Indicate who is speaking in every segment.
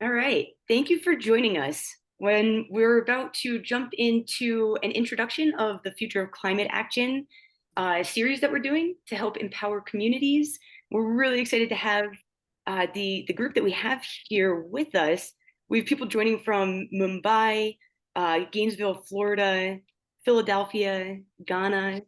Speaker 1: All right. Thank you for joining us. When we're about to jump into an introduction of the Future of Climate Action series that we're doing to help empower communities, we're really excited to have the group that we have here with us. We have people joining from Mumbai, Gainesville, Florida, Philadelphia, Ghana,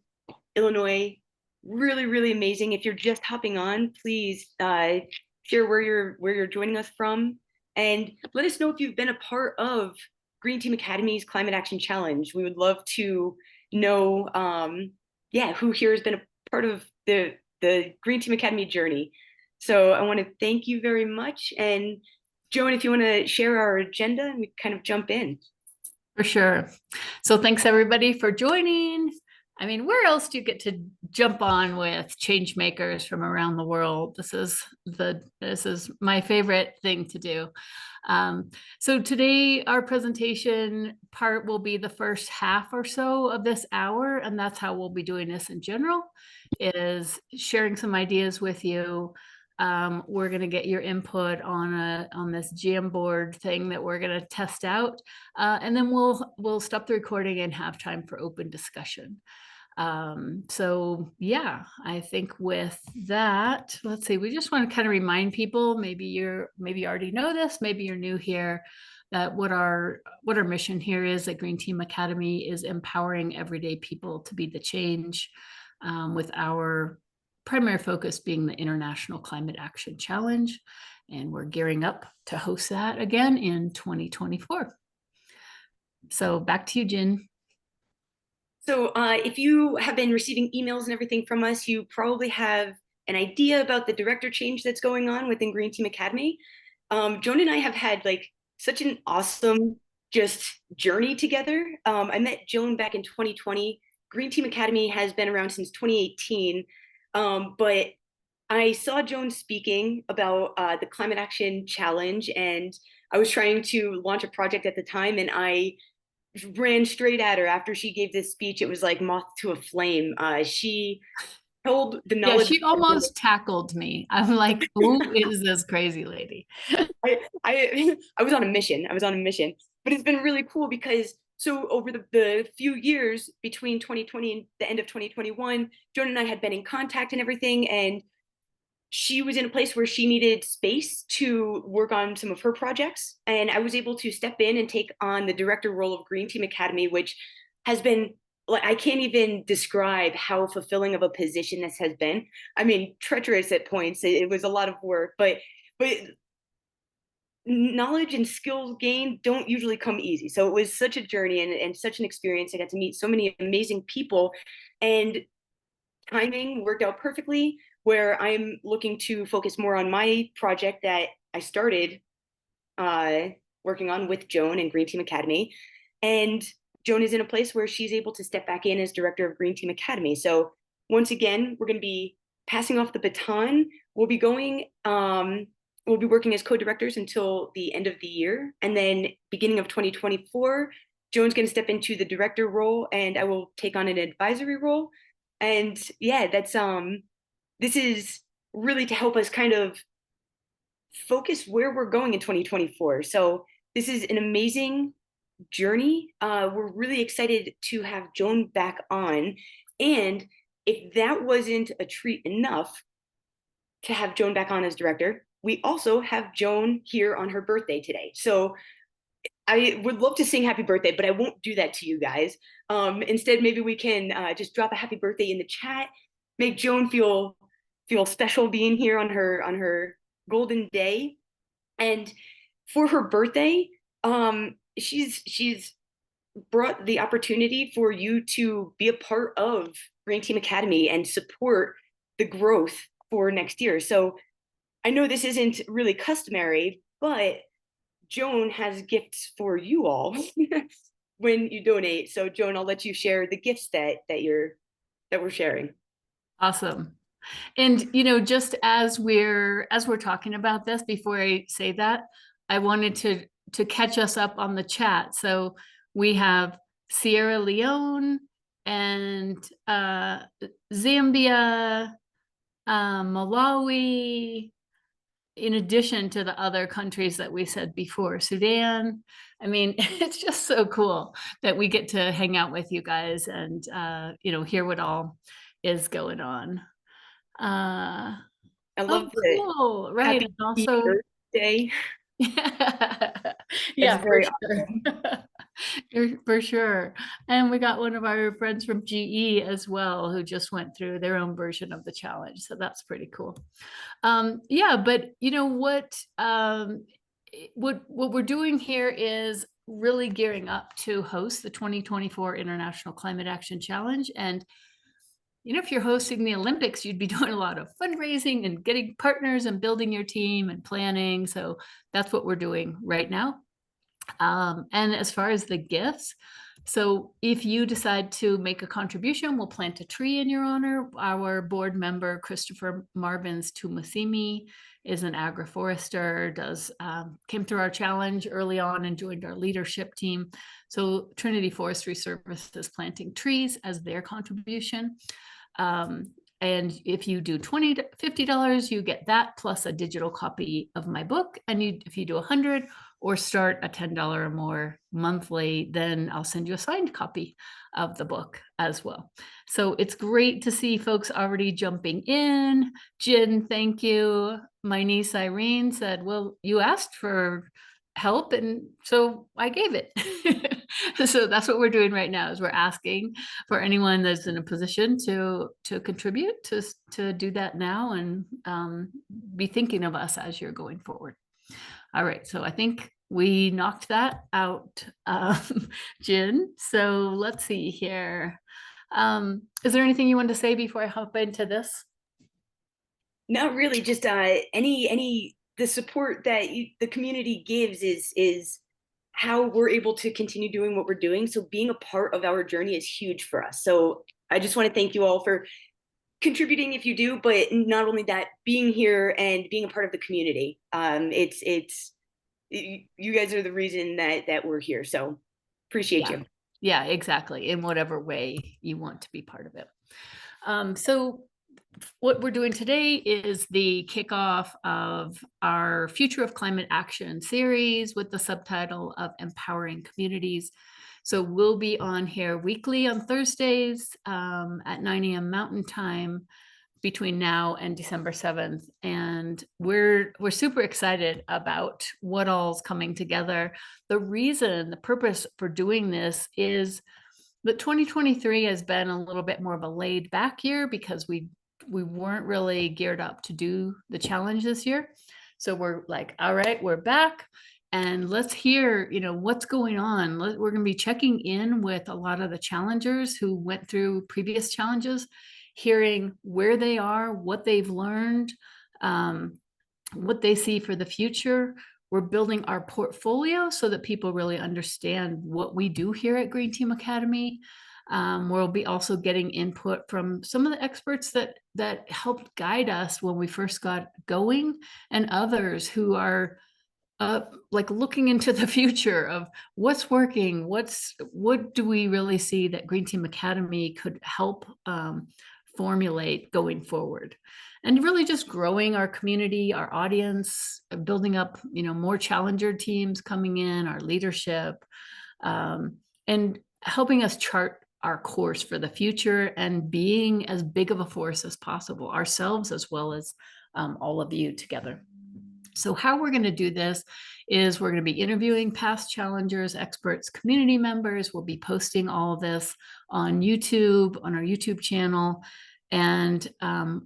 Speaker 1: Illinois. Really, really amazing. If you're just hopping on, please share where you're joining us from, and let us know if you've been a part of Green Team Academy's Climate Action Challenge. We would love to know, yeah, who here has been a part of the Green Team Academy journey. So I want to thank you very much. And Joan, if you want to share our agenda and we kind of jump in.
Speaker 2: For sure. So thanks everybody for joining. I mean, where else do you get to jump on with change makers from around the world? This is my favorite thing to do. So today our presentation part will be the first half or so of this hour, and that's how we'll be doing this in general, is sharing some ideas with you. We're going to get your input on this Jamboard thing that we're going to test out, and then we'll stop the recording and have time for open discussion. So yeah, I think with that, let's see, we just want to kind of remind people, maybe you already know this, maybe you're new here, that what our mission here is at Green Team Academy is empowering everyday people to be the change, with our primary focus being the International Climate Action Challenge. And we're gearing up to host that again in 2024. So back to you, Jen.
Speaker 1: So if you have been receiving emails and everything from us, you probably have an idea about the director change that's going on within Green Team Academy. Joan and I have had like such an awesome just journey together. I met Joan back in 2020. Green Team Academy has been around since 2018. But I saw Joan speaking about the Climate Action Challenge, and I was trying to launch a project at the time, and I ran straight at her after she gave this speech. It was like moth to a flame. She held the
Speaker 2: Yeah,
Speaker 1: knowledge.
Speaker 2: she almost tackled me. I'm like, who is this crazy lady?
Speaker 1: I was on a mission. I was on a mission, but it's been really cool because so over the few years between 2020 and the end of 2021, Joan and I had been in contact and everything, and she was in a place where she needed space to work on some of her projects. And I was able to step in and take on the director role of Green Team Academy, which has been like, I can't even describe how fulfilling of a position this has been. I mean, treacherous at points. It was a lot of work, but knowledge and skills gained don't usually come easy. So it was such a journey and such an experience. I got to meet so many amazing people, and timing worked out perfectly where I'm looking to focus more on my project that I started uh, working on with Joan and Green Team Academy. And Joan is in a place where she's able to step back in as director of Green Team Academy. So once again, we're going to be passing off the baton. We'll be working as co-directors until the end of the year. And then beginning of 2024, Joan's going to step into the director role and I will take on an advisory role. And yeah, this is really to help us kind of focus where we're going in 2024. So this is an amazing journey. We're really excited to have Joan back on. And if that wasn't a treat enough to have Joan back on as director, we also have Joan here on her birthday today. So I would love to sing happy birthday, but I won't do that to you guys. Instead, maybe we can just drop a happy birthday in the chat, make Joan feel special being here on her golden day. And for her birthday, she's brought the opportunity for you to be a part of Green Team Academy and support the growth for next year. So I know this isn't really customary, but Joan has gifts for you all when you donate. So Joan, I'll let you share the gifts that we're sharing.
Speaker 2: Awesome. And just as we're talking about this, before I say that, I wanted to catch us up on the chat. So we have Sierra Leone and Zambia, Malawi, in addition to the other countries that we said before, Sudan. I mean, it's just so cool that we get to hang out with you guys and, hear what all is going on.
Speaker 1: I
Speaker 2: Oh,
Speaker 1: love the
Speaker 2: cool. Right.
Speaker 1: happy
Speaker 2: And also,
Speaker 1: birthday. It's
Speaker 2: yeah, for
Speaker 1: very
Speaker 2: sure.
Speaker 1: awesome.
Speaker 2: For sure. And we got one of our friends from GE as well, who just went through their own version of the challenge. So that's pretty cool. Yeah, but you know what we're doing here is really gearing up to host the 2024 International Climate Action Challenge. And if you're hosting the Olympics, you'd be doing a lot of fundraising and getting partners and building your team and planning. So that's what we're doing right now. And as far as the gifts, so if you decide to make a contribution, we'll plant a tree in your honor. Our board member, Christopher Marvin's Tumasimi, is an agroforester, came through our challenge early on and joined our leadership team. So Trinity Forestry Service is planting trees as their contribution. And if you do $20 to $50, you get that plus a digital copy of my book. And if you do 100 or start a $10 or more monthly, then I'll send you a signed copy of the book as well. So it's great to see folks already jumping in. Jen, thank you. My niece Irene said, well, you asked for help, and so I gave it. So that's what we're doing right now, is we're asking for anyone that's in a position to contribute to do that now, and be thinking of us as you're going forward. All right, so I think we knocked that out, Jen. So let's see here. Is there anything you want to say before I hop into this?
Speaker 1: Not really, just the support that the community gives is how we're able to continue doing what we're doing. So being a part of our journey is huge for us. So I just want to thank you all for contributing if you do, but not only that, being here and being a part of the community. You guys are the reason that we're here. So appreciate you.
Speaker 2: Yeah, exactly. In whatever way you want to be part of it. So what we're doing today is the kickoff of our Future of Climate Action series with the subtitle of Empowering Communities. So we'll be on here weekly on Thursdays at 9 a.m. Mountain Time between now and December 7th. And we're super excited about what all's coming together. The purpose for doing this is that 2023 has been a little bit more of a laid back year because we weren't really geared up to do the challenge this year. So we're like, all right, we're back and let's hear, what's going on. We're going to be checking in with a lot of the challengers who went through previous challenges, hearing where they are, what they've learned, what they see for the future. We're building our portfolio so that people really understand what we do here at Green Team Academy. We'll be also getting input from some of the experts that helped guide us when we first got going, and others who are looking into the future of what's working, what do we really see that Green Team Academy could help formulate going forward, and really just growing our community, our audience, building up, more challenger teams coming in, our leadership, and helping us chart our course for the future and being as big of a force as possible, ourselves as well as all of you together. So how we're going to do this is we're going to be interviewing past challengers, experts, community members. We'll be posting all of this on YouTube, on our YouTube channel. And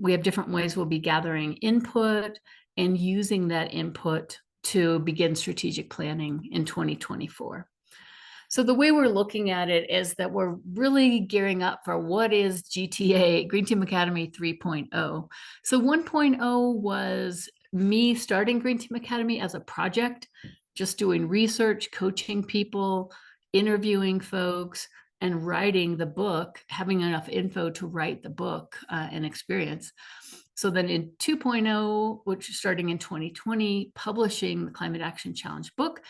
Speaker 2: we have different ways we'll be gathering input and using that input to begin strategic planning in 2024. So the way we're looking at it is that we're really gearing up for what is GTA, Green Team Academy 3.0. So 1.0 was me starting Green Team Academy as a project, just doing research, coaching people, interviewing folks, and writing the book, having enough info to write the book and experience. So then in 2.0, which is starting in 2020, publishing the Climate Action Challenge book,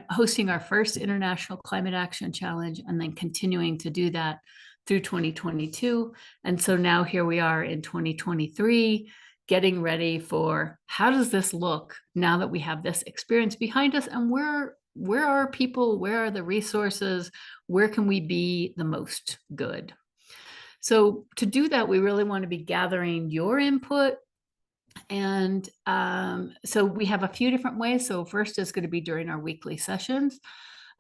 Speaker 2: hosting our first International Climate Action Challenge, and then continuing to do that through 2022. And so now here we are in 2023, getting ready for how does this look now that we have this experience behind us, and where are people, where are the resources, where can we be the most good? So to do that, we really want to be gathering your input. And so we have a few different ways. So first is going to be during our weekly sessions.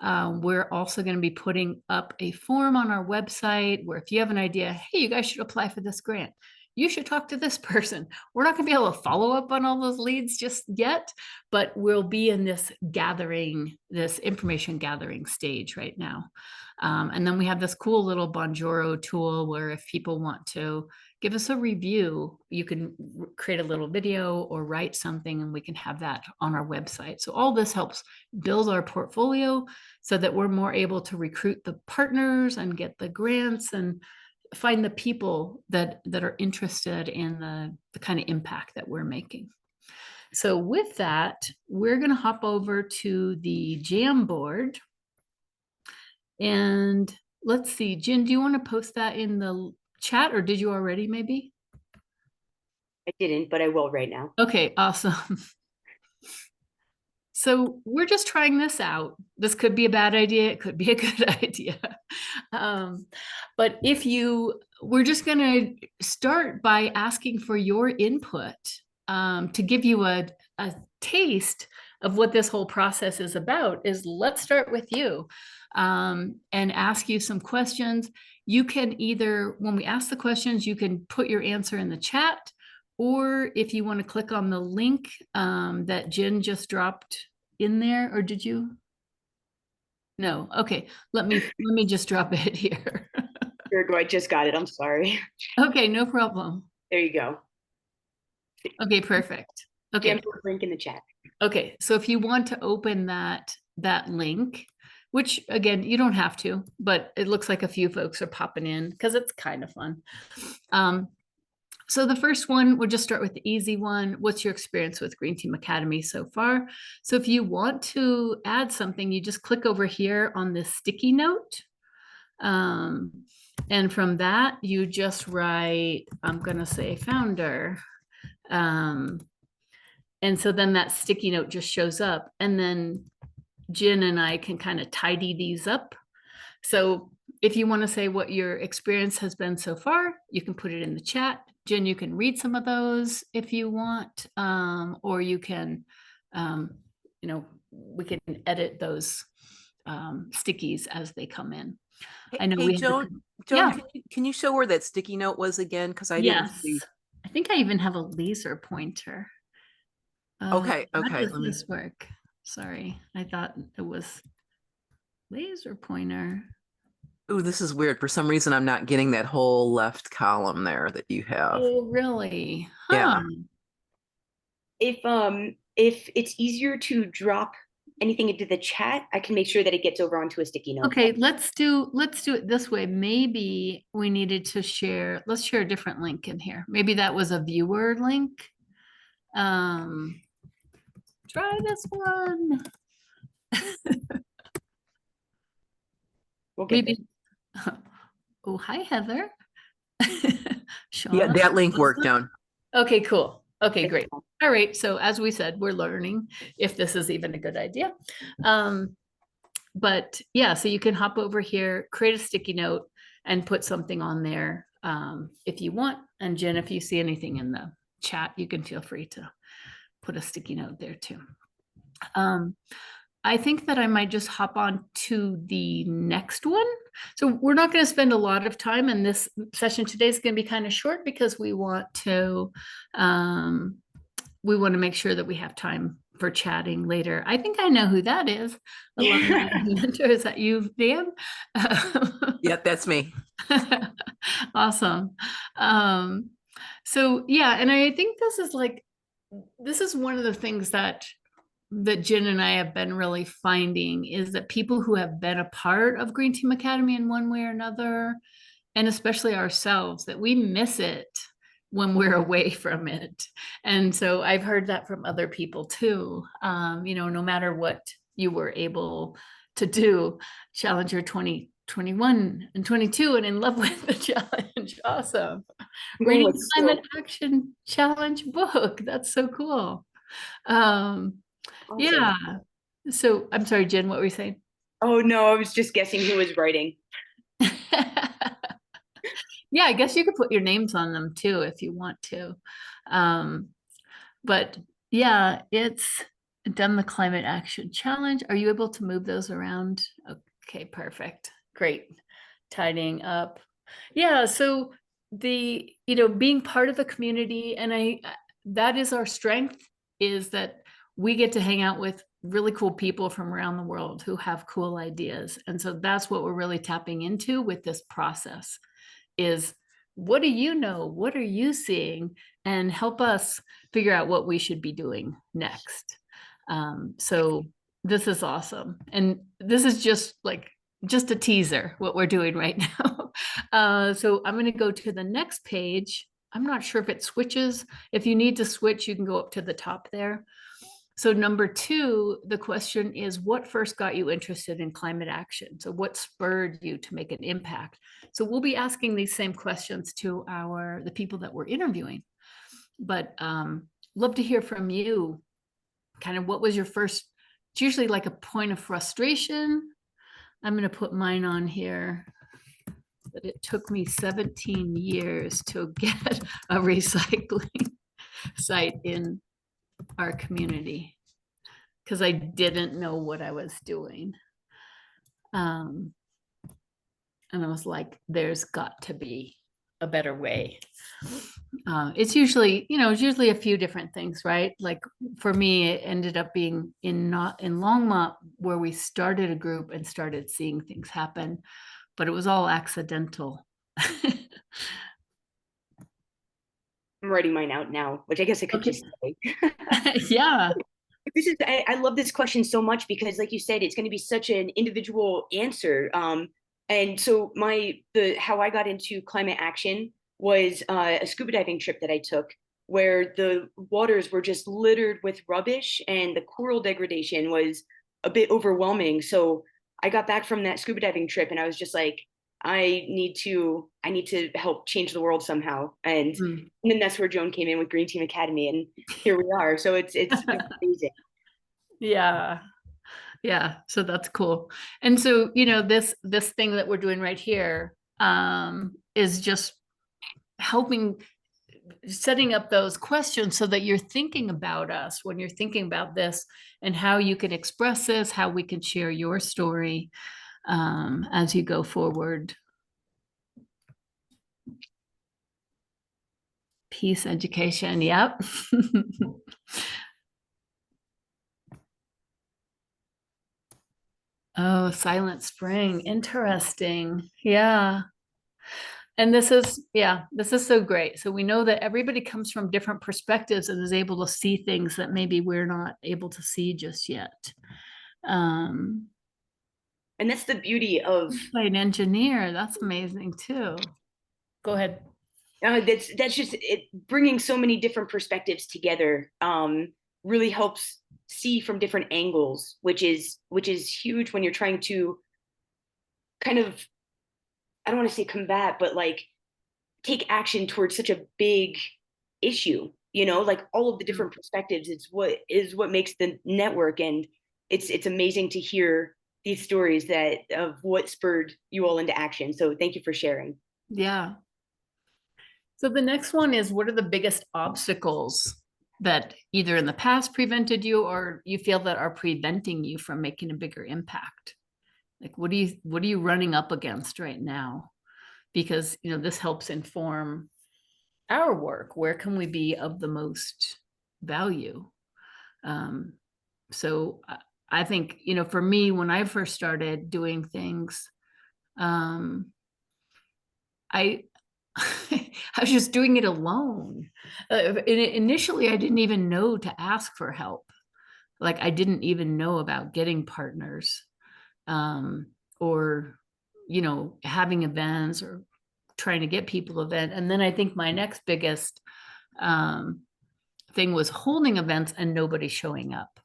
Speaker 2: We're also going to be putting up a form on our website where if you have an idea, hey, you guys should apply for this grant, you should talk to this person. We're not going to be able to follow up on all those leads just yet, but we'll be in this gathering, this information gathering stage right now. And then we have this cool little Bonjoro tool where if people want to give us a review, you can create a little video or write something and we can have that on our website. So all this helps build our portfolio so that we're more able to recruit the partners and get the grants and find the people that are interested in the kind of impact that we're making. So with that, we're going to hop over to the Jamboard. And let's see, Jen, do you want to post that in the chat, or did you already maybe?
Speaker 1: I didn't, but I will right now.
Speaker 2: Okay, awesome. So we're just trying this out. This could be a bad idea. It could be a good idea. But we're just going to start by asking for your input to give you a taste of what this whole process is about. Let's start with you and ask you some questions. You can either, when we ask the questions, you can put your answer in the chat, or if you want to click on the link that Jen just dropped in there, or did you? No. Okay. Let me just drop it here.
Speaker 1: There you go. I just got it. I'm sorry.
Speaker 2: Okay, no problem.
Speaker 1: There you go.
Speaker 2: Okay, perfect. Okay.
Speaker 1: Jam link in the chat.
Speaker 2: Okay, so if you want to open that link, which again, you don't have to, but it looks like a few folks are popping in because it's kind of fun. So the first one, we'll just start with the easy one. What's your experience with Green Team Academy so far? So if you want to add something, you just click over here on this sticky note. And from that, you just write, I'm going to say founder. And so then that sticky note just shows up. And then Jen and I can kind of tidy these up. So if you want to say what your experience has been so far, you can put it in the chat. Jen, you can read some of those if you want, or you can, we can edit those stickies as they come in. I know
Speaker 3: Hey, Joan,
Speaker 2: yeah.
Speaker 3: can you show where that sticky note was again? Because I didn't see.
Speaker 2: I think I even have a laser pointer.
Speaker 3: Okay.
Speaker 2: How does this work? Sorry, I thought it was laser pointer.
Speaker 3: Oh, this is weird. For some reason, I'm not getting that whole left column there that you have.
Speaker 2: Oh, really? Huh.
Speaker 3: Yeah.
Speaker 1: If it's easier to drop anything into the chat, I can make sure that it gets over onto a sticky note.
Speaker 2: Okay, let's do it this way. Maybe we needed to share, let's share a different link in here. Maybe that was a viewer link. Try this one.
Speaker 1: We'll get
Speaker 2: Maybe. Oh, hi, Heather.
Speaker 3: Yeah, that link worked down.
Speaker 2: Okay, cool. Okay, great. All right. So as we said, we're learning if this is even a good idea. But yeah, so you can hop over here, create a sticky note and put something on there if you want. And Jen, if you see anything in the chat, you can feel free to put a sticky note there too. I think that I might just hop on to the next one. So we're not going to spend a lot of time, and this session today is going to be kind of short because we want to make sure that we have time for chatting later. I think I know who that is. Is that you, Dan?
Speaker 3: Yep, that's me.
Speaker 2: Awesome. So yeah, and I think this is one of the things that Jen and I have been really finding is that people who have been a part of Green Team Academy in one way or another, and especially ourselves, that we miss it when we're away from it. And so I've heard that from other people too. No matter what you were able to do, Challenger 21 and 22 and in love with the challenge. Awesome.
Speaker 1: I'm going
Speaker 2: Reading
Speaker 1: with
Speaker 2: the
Speaker 1: still.
Speaker 2: Climate Action Challenge book. That's so cool.
Speaker 1: Awesome.
Speaker 2: Yeah. So I'm sorry, Jen, what were you saying?
Speaker 1: Oh no, I was just guessing who was writing.
Speaker 2: Yeah, I guess you could put your names on them too if you want to. But yeah, it's done the Climate Action Challenge. Are you able to move those around? Okay, perfect. Great. Tidying up. Yeah, so being part of the community, and that is our strength, is that we get to hang out with really cool people from around the world who have cool ideas. And so that's what we're really tapping into with this process is, what do you know? What are you seeing? And help us figure out what we should be doing next. So this is awesome. And this is just a teaser, what we're doing right now. So I'm going to go to the next page. I'm not sure if it switches. If you need to switch, you can go up to the top there. So number 2, the question is, what first got you interested in climate action? So what spurred you to make an impact? So we'll be asking these same questions to the people that we're interviewing, but love to hear from you. Kind of what was your first, it's usually like a point of frustration. I'm going to put mine on here. But it took me 17 years to get a recycling site in our community because I didn't know what I was doing. And I was like, there's got to be a better way. It's usually a few different things, right? Like for me, it ended up being in Longmont, where we started a group and started seeing things happen, but it was all accidental.
Speaker 1: I'm writing mine out now, which I guess I could just say.
Speaker 2: Yeah.
Speaker 1: I love this question so much because, like you said, it's going to be such an individual answer. And so how I got into climate action was a scuba diving trip that I took, where the waters were just littered with rubbish and the coral degradation was a bit overwhelming. So I got back from that scuba diving trip and I was just like, I need to help change the world somehow. And then that's where Joan came in with Green Team Academy, and here we are. So it's amazing.
Speaker 2: Yeah. Yeah. So that's cool. And so, this thing that we're doing right here is just helping setting up those questions so that you're thinking about us when you're thinking about this and how you can express this, how we can share your story as you go forward. Peace education. Yep. Oh, Silent Spring. Interesting. Yeah. And this is so great. So we know that everybody comes from different perspectives and is able to see things that maybe we're not able to see just yet.
Speaker 1: And that's the beauty of
Speaker 2: by an engineer. That's amazing too. Go ahead.
Speaker 1: That's just it, bringing so many different perspectives together really helps see from different angles, which is huge when you're trying to kind of, I don't want to say combat, but like take action towards such a big issue, like all of the different perspectives. It's what makes the network. And it's amazing to hear these stories of what spurred you all into action. So thank you for sharing.
Speaker 2: Yeah. So the next one is, what are the biggest obstacles that either in the past prevented you or you feel that are preventing you from making a bigger impact? Like, what are you running up against right now? Because, this helps inform our work. Where can we be of the most value? So I think, for me, when I first started doing things, I was just doing it alone. Initially, I didn't even know to ask for help. Like, I didn't even know about getting partners, or, having events or trying to get people event. And then I think my next biggest thing was holding events and nobody showing up.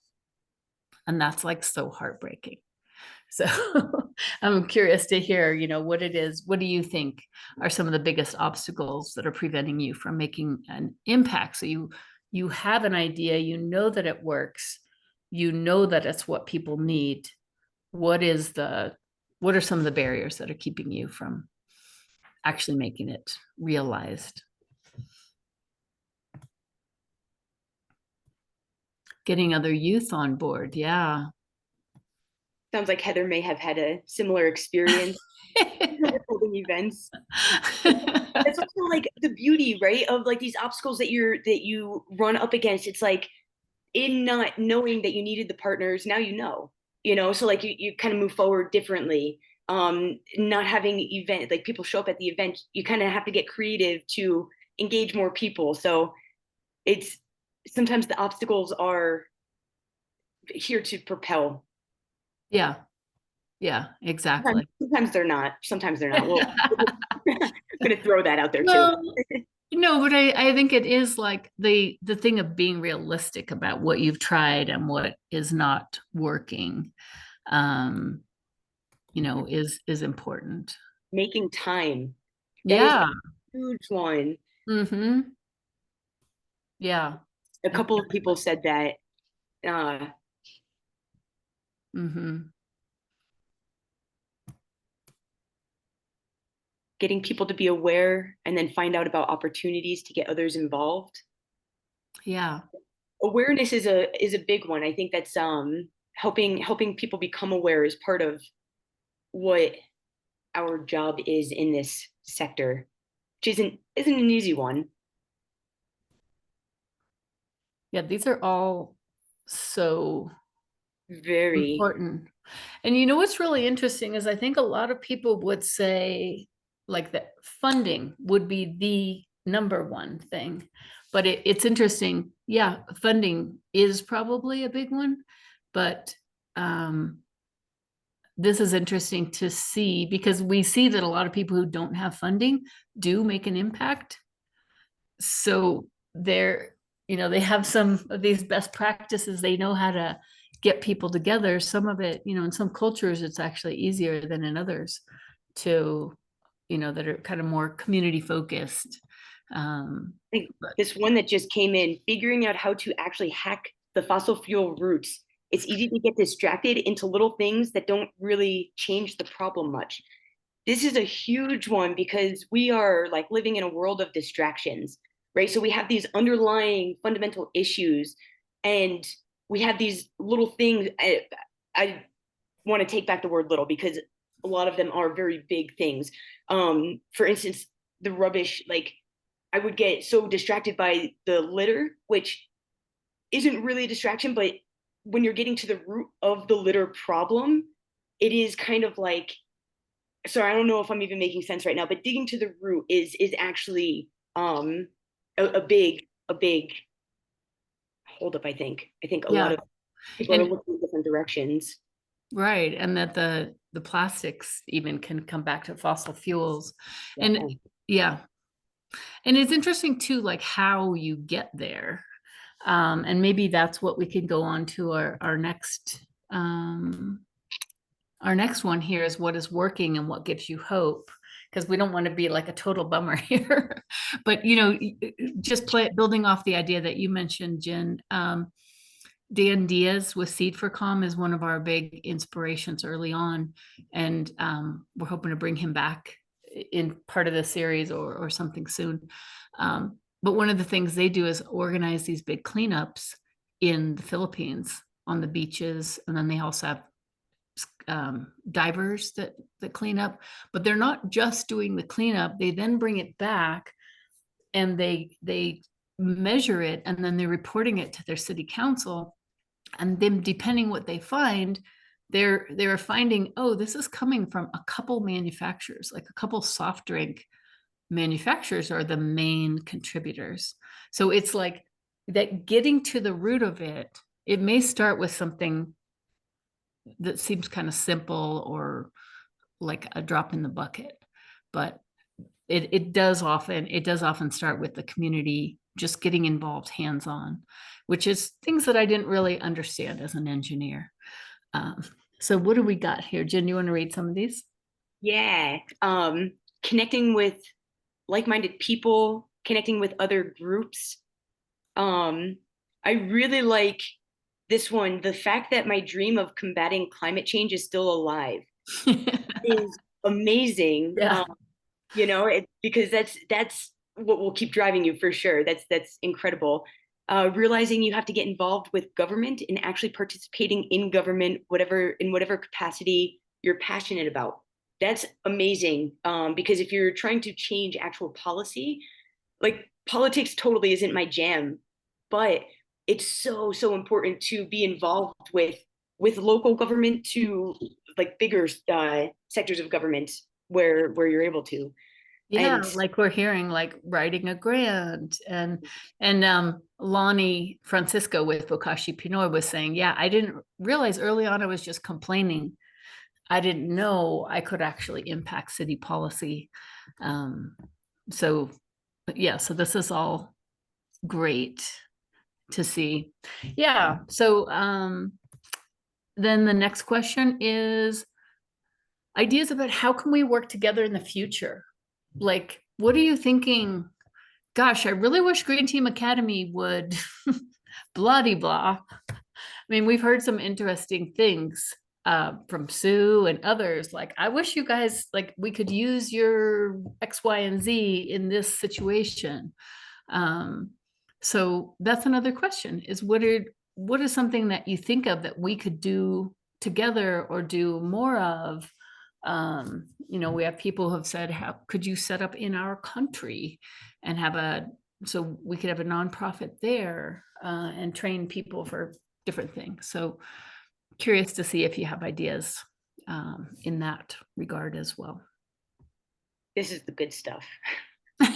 Speaker 2: And that's like so heartbreaking. So I'm curious to hear, what it is. What do you think are some of the biggest obstacles that are preventing you from making an impact? So you have an idea, that it works, that it's what people need. What are some of the barriers that are keeping you from actually making it realized? Getting other youth on board. Yeah.
Speaker 1: Sounds like Heather may have had a similar experience with holding events. It's also like the beauty, right, of like these obstacles that you run up against. It's like in not knowing that you needed the partners, now so like you kind of move forward differently. Not having event, like people show up at the event, you kind of have to get creative to engage more people. So it's sometimes the obstacles are here to propel.
Speaker 2: Yeah. Yeah, exactly.
Speaker 1: Sometimes they're not. Sometimes they're not. Well, I'm gonna throw that out there too.
Speaker 2: Well, no, but I think it is like the thing of being realistic about what you've tried and what is not working, is important.
Speaker 1: Making time. That is
Speaker 2: Yeah.
Speaker 1: a huge one.
Speaker 2: Mm-hmm. Yeah.
Speaker 1: A couple of people said that.
Speaker 2: Mm-hmm.
Speaker 1: Getting people to be aware and then find out about opportunities to get others involved.
Speaker 2: Yeah.
Speaker 1: Awareness is a big one. I think that's helping people become aware is part of what our job is in this sector, which isn't an easy one.
Speaker 2: Yeah, these are all so
Speaker 1: Very
Speaker 2: important. And what's really interesting is I think a lot of people would say like that funding would be the number one thing. But it's interesting. Yeah, funding is probably a big one, but this is interesting to see because we see that a lot of people who don't have funding do make an impact. So they have some of these best practices. They know how to get people together. Some of it, in some cultures, it's actually easier than in others to, that are kind of more community focused.
Speaker 1: I think this one that just came in, figuring out how to actually hack the fossil fuel routes. It's easy to get distracted into little things that don't really change the problem much. This is a huge one because we are like living in a world of distractions, right? So we have these underlying fundamental issues and we have these little things. I want to take back the word little because a lot of them are very big things. For instance, the rubbish, like I would get so distracted by the litter, which isn't really a distraction, but when you're getting to the root of the litter problem, it is kind of like, sorry, I don't know if I'm even making sense right now, but digging to the root is actually a big holdup, I think. I think a lot of people are looking in different directions.
Speaker 2: Right. And that the plastics even can come back to fossil fuels. And yeah. And it's interesting too, like how you get there. And maybe that's what we can go on to our next one here is what is working and what gives you hope, because we don't want to be like a total bummer here. But just building off the idea that you mentioned, Jen, Dan Diaz with Seed for Calm is one of our big inspirations early on, and we're hoping to bring him back in part of the series or something soon. But one of the things they do is organize these big cleanups in the Philippines on the beaches, and then they also have divers that clean up. But they're not just doing the cleanup; they then bring it back, and they measure it, and then they're reporting it to their city council. And then, depending what they find, they're finding, oh, this is coming from a couple manufacturers, like a couple soft drink manufacturers are the main contributors. So it's like that getting to the root of it, it may start with something that seems kind of simple or like a drop in the bucket, but it does often start with the community just getting involved hands-on, which is things that I didn't really understand as an engineer. So what do we got here? Jen, you want to read some of these?
Speaker 1: Yeah. Connecting with like-minded people, connecting with other groups. I really like this one. The fact that my dream of combating climate change is still alive is amazing.
Speaker 2: Yeah.
Speaker 1: Because that's what will keep driving you for sure. That's incredible. Realizing you have to get involved with government and actually participating in government, in whatever capacity you're passionate about. That's amazing. Because if you're trying to change actual policy, like politics totally isn't my jam, but it's so important to be involved with local government to like bigger sectors of government where you're able to.
Speaker 2: Yeah,
Speaker 1: And
Speaker 2: like we're hearing, like writing a grant, and Lonnie Francisco with Bokashi Pinoy was saying, yeah, I didn't realize early on I was just complaining. I didn't know I could actually impact city policy. So yeah, so this is all great to see. Yeah. So then the next question is ideas about how can we work together in the future? Like, what are you thinking? Gosh, I really wish Green Team Academy would blah de blah. I mean, we've heard some interesting things from Sue and others. Like, I wish you guys, like, we could use your X, Y, and Z in this situation. So that's another question: is what is something that you think of that we could do together or do more of? We have people who have said, how could you set up in our country and so we could have a nonprofit there and train people for different things. So curious to see if you have ideas in that regard as well.
Speaker 1: this is the good stuff. This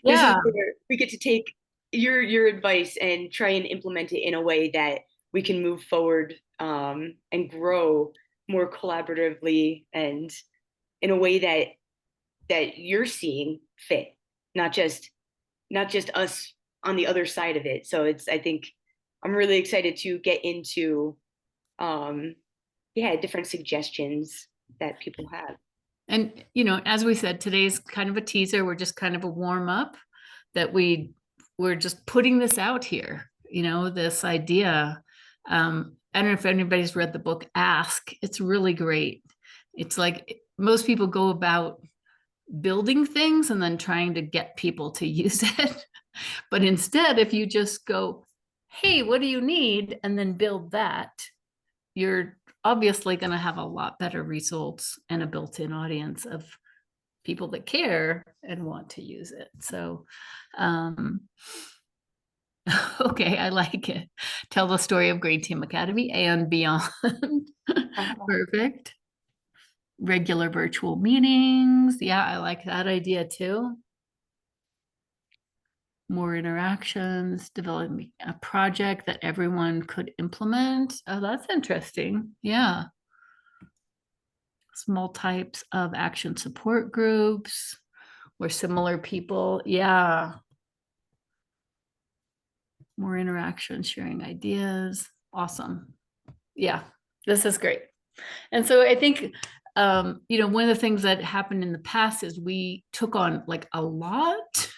Speaker 2: Yeah.
Speaker 1: is where we get to take your advice and try and implement it in a way that we can move forward and grow more collaboratively and in a way that you're seeing fit, not just us on the other side of it. So I think I'm really excited to get into different suggestions that people have.
Speaker 2: And, as we said, today's kind of a teaser. We're just kind of a warm up that we're just putting this out here, this idea. I don't know if anybody's read the book Ask. It's really great. It's like most people go about building things and then trying to get people to use it. But instead, if you just go, hey, what do you need? And then build that, you're obviously going to have a lot better results and a built-in audience of people that care and want to use it. So, okay, I like it. Tell the story of Green Team Academy and beyond. Perfect. Regular virtual meetings. Yeah, I like that idea too. More interactions, developing a project that everyone could implement. Oh, that's interesting. Yeah. Small types of action support groups where similar people. Yeah. More interaction, sharing ideas. Awesome. Yeah, this is great. And so I think, one of the things that happened in the past is we took on like a lot.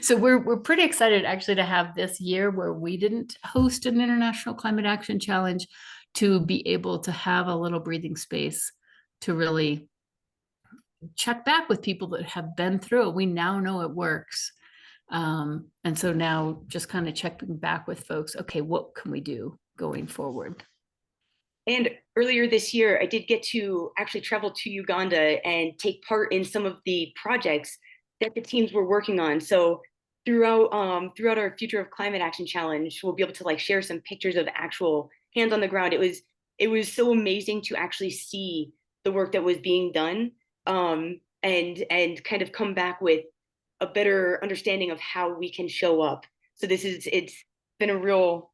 Speaker 2: So we're pretty excited actually to have this year where we didn't host an International Climate Action Challenge to be able to have a little breathing space to really check back with people that have been through it. We now know it works. And so now just kind of checking back with folks, okay, what can we do going forward?
Speaker 1: And earlier this year, I did get to actually travel to Uganda and take part in some of the projects that the teams were working on. So throughout our Future of Climate Action Challenge, we'll be able to like share some pictures of actual hands on the ground. It was so amazing to actually see the work that was being done, and kind of come back with a better understanding of how we can show up. So it's been a real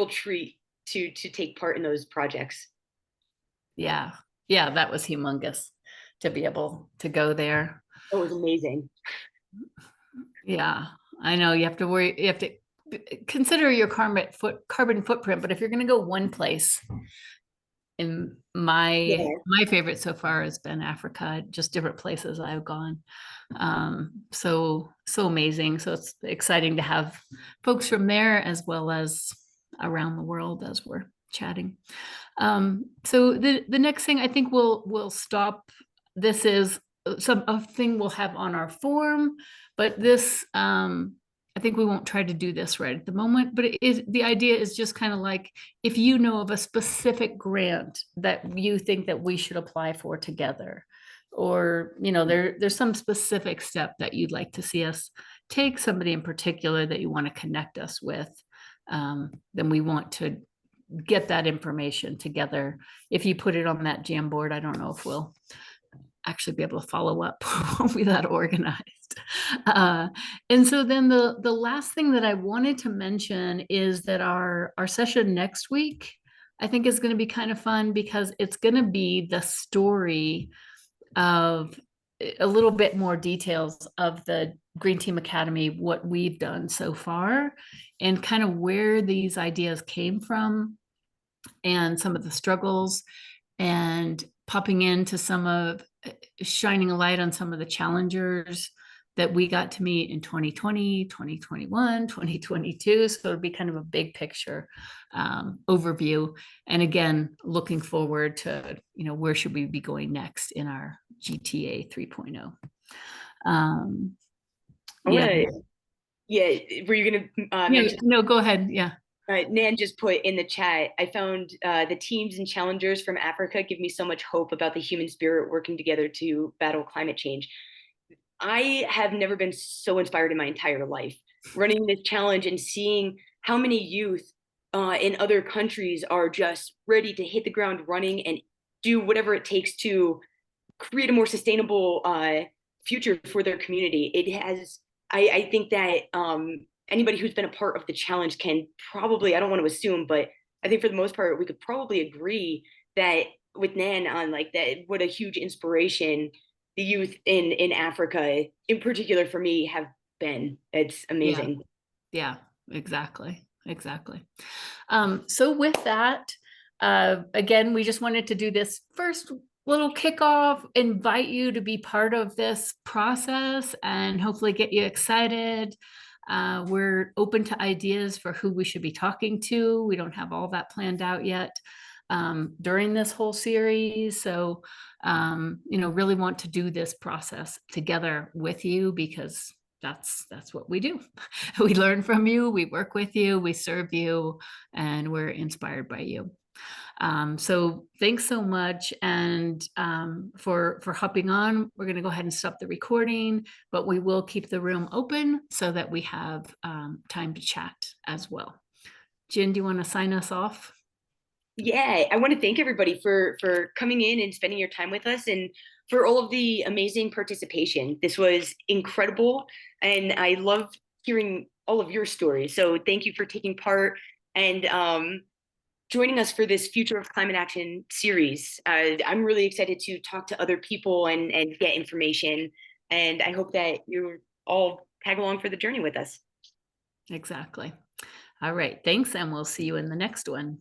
Speaker 1: treat to take part in those projects.
Speaker 2: Yeah, that was humongous to be able to go there.
Speaker 1: It was amazing.
Speaker 2: Yeah, I know you have to consider your carbon footprint, but if you're going to go one place, and my favorite so far has been Africa, just different places I've gone. So amazing. So it's exciting to have folks from there as well as around the world as we're chatting. So the next thing I think we'll stop. This is a thing we'll have on our form, but this I think we won't try to do this right at the moment, but the idea is just kind of like, if you know of a specific grant that you think that we should apply for together, or, you know, there's some specific step that you'd like to see us take, somebody in particular that you want to connect us with, then we want to get that information together. If you put it on that Jamboard, I don't know if we'll actually be able to follow up won't be that organized. And so then the last thing that I wanted to mention is that our session next week, I think, is going to be kind of fun, because it's going to be the story of a little bit more details of the Green Team Academy, what we've done so far, and kind of where these ideas came from, and some of the struggles, and popping into shining a light on some of the challengers that we got to meet in 2020, 2021, 2022. So it'll be kind of a big picture overview. And again, looking forward to, you know, where should we be going next in our GTA 3.0.
Speaker 1: Were you gonna mention?
Speaker 2: No, go ahead. Yeah.
Speaker 1: Nan just put in the chat, I found the teams and challengers from Africa give me so much hope about the human spirit working together to battle climate change. I have never been so inspired in my entire life, running this challenge and seeing how many youth in other countries are just ready to hit the ground running and do whatever it takes to create a more sustainable future for their community. I think that anybody who's been a part of the challenge can probably, I don't want to assume, but I think for the most part, we could probably agree that with Nan on like that, what a huge inspiration the youth in Africa, in particular for me, have been. It's amazing.
Speaker 2: Yeah, exactly. So with that, again, we just wanted to do this first little kickoff, invite you to be part of this process and hopefully get you excited. We're open to ideas for who we should be talking to. We don't have all that planned out yet during this whole series. So, you know, really want to do this process together with you, because that's what we do. We learn from you, we work with you, we serve you, and we're inspired by you. So thanks so much. And for hopping on, we're going to go ahead and stop the recording, but we will keep the room open so that we have time to chat as well. Jen, do you want to sign us off?
Speaker 1: Yeah, I want to thank everybody for coming in and spending your time with us, and for all of the amazing participation. This was incredible, and I loved hearing all of your stories. So thank you for taking part and joining us for this Future of Climate Action series. I'm really excited to talk to other people and get information, and I hope that you all tag along for the journey with us.
Speaker 2: Exactly. All right, thanks, and we'll see you in the next one.